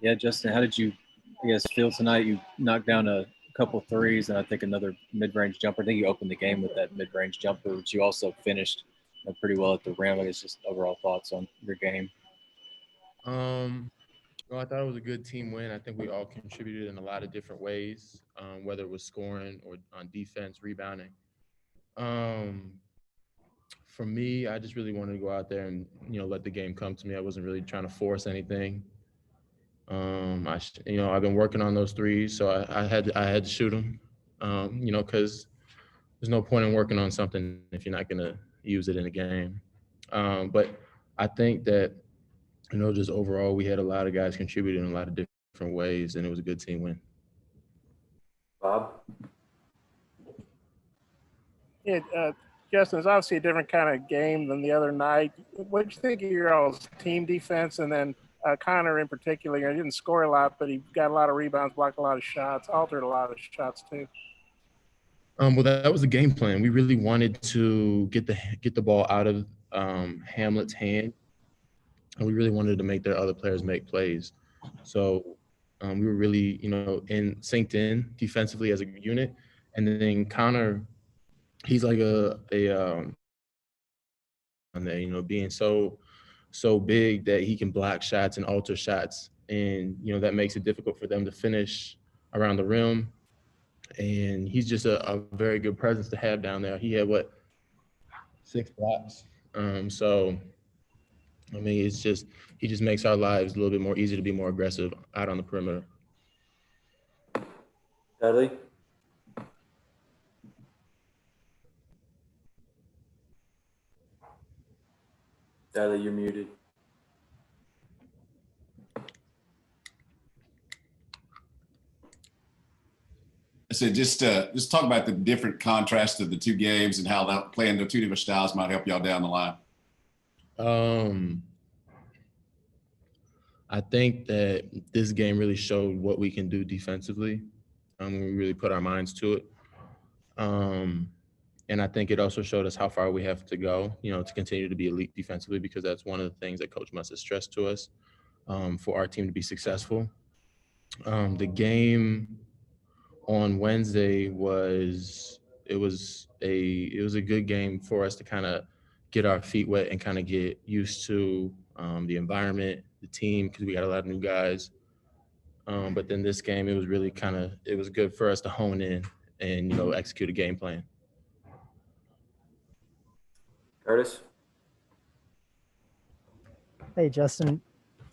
Yeah, Justin, how did you, I guess, feel tonight? You knocked down a couple threes and I think another mid-range jumper. I think you opened the game with that mid-range jumper, but you also finished pretty well at the rim. I guess just overall thoughts on your game. Um, well, I thought it was a good team win. I think we all contributed in a lot of different ways, whether it was scoring or on defense, rebounding. Um, for me, I just really wanted to go out there and let the game come to me. I wasn't really trying to force anything. I've been working on those threes, so I had to shoot them. Because there's no point in working on something if you're not gonna use it in a game. But I think that just overall, we had a lot of guys contributing in a lot of different ways, and it was a good team win. Bob? Yeah, Justin, it's obviously a different kind of game than the other night. What did you think of your all's team defense? And then Connor in particular, he didn't score a lot, but he got a lot of rebounds, blocked a lot of shots, altered a lot of shots too. Well, that was the game plan. We really wanted to get the ball out of Hamlet's hand, and we really wanted to make their other players make plays. So we were really, in synced in defensively as a unit, and then Connor, he's like on there, being so big that he can block shots and alter shots, and that makes it difficult for them to finish around the rim. And he's just a very good presence to have down there. He had what, 6 blocks. So I mean, he just makes our lives a little bit more easy to be more aggressive out on the perimeter. Dudley? Dudley, you're muted. I said just talk about the different contrast of the two games and how that playing the two different styles might help y'all down the line. Um, I think that this game really showed what we can do defensively. When we really put our minds to it. Um, and I think it also showed us how far we have to go, to continue to be elite defensively, because that's one of the things that Coach Muss has stressed to us, for our team to be successful. The game on Wednesday was a good game for us to kind of get our feet wet and kind of get used to the environment, the team, because we got a lot of new guys. But then this game, it was really it was good for us to hone in and execute a game plan. Curtis? Hey, Justin,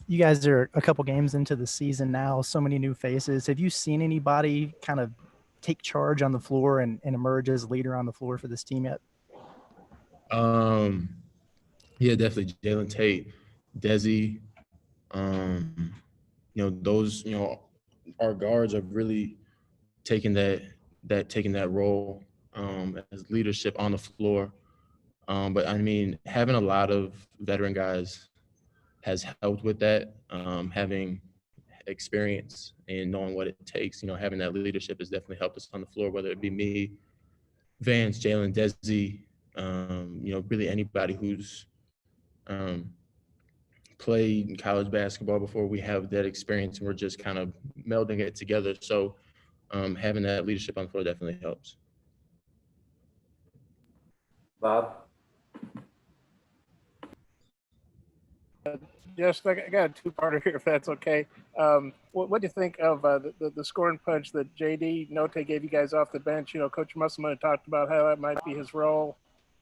you guys are a couple games into the season now, so many new faces. Have you seen anybody kind of take charge on the floor and emerge as leader on the floor for this team yet? Yeah, definitely. Jalen Tate, Desi, those, our guards have really taken that role as leadership on the floor. But I mean, having a lot of veteran guys has helped with that. Having experience and knowing what it takes, having that leadership has definitely helped us on the floor, whether it be me, Vance, Jalen, Desi, really anybody who's played in college basketball before. We have that experience and we're just kind of melding it together. So having that leadership on the floor definitely helps. Bob? Just I got a two-parter here, if that's okay. What do you think of the scoring punch that JD Note gave you guys off the bench? Coach Musselman talked about how that might be his role.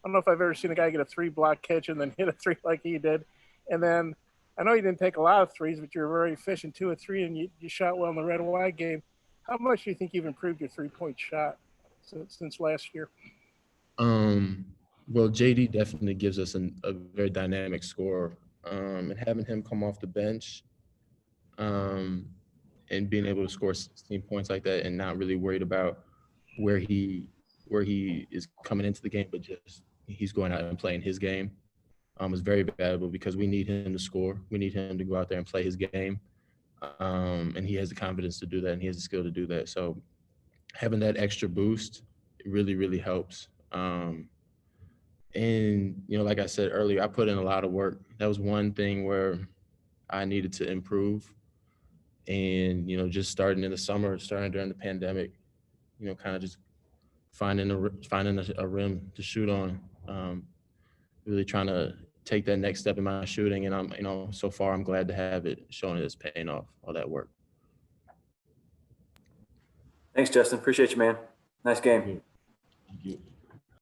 I don't know if I've ever seen a guy get a 3-block catch and then hit a three like he did. And then I know you didn't take a lot of threes, but you're very efficient, 2 or 3, and you shot well in the red and white game. How much do you think you've improved your three-point shot since last year? Well, JD definitely gives us a very dynamic scorer. And having him come off the bench and being able to score 16 points like that and not really worried about where he is coming into the game, but just he's going out and playing his game is very valuable, because we need him to score. We need him to go out there and play his game. And he has the confidence to do that, and he has the skill to do that. So having that extra boost, it really, really helps. And, like I said earlier, I put in a lot of work. That was one thing where I needed to improve. And, you know, just starting in the summer, starting during the pandemic, you know, kind of just finding a rim to shoot on, really trying to take that next step in my shooting. And I'm, you know, so far I'm glad to have it showing it's paying off, all that work. Thanks, Justin. Appreciate you, man. Nice game.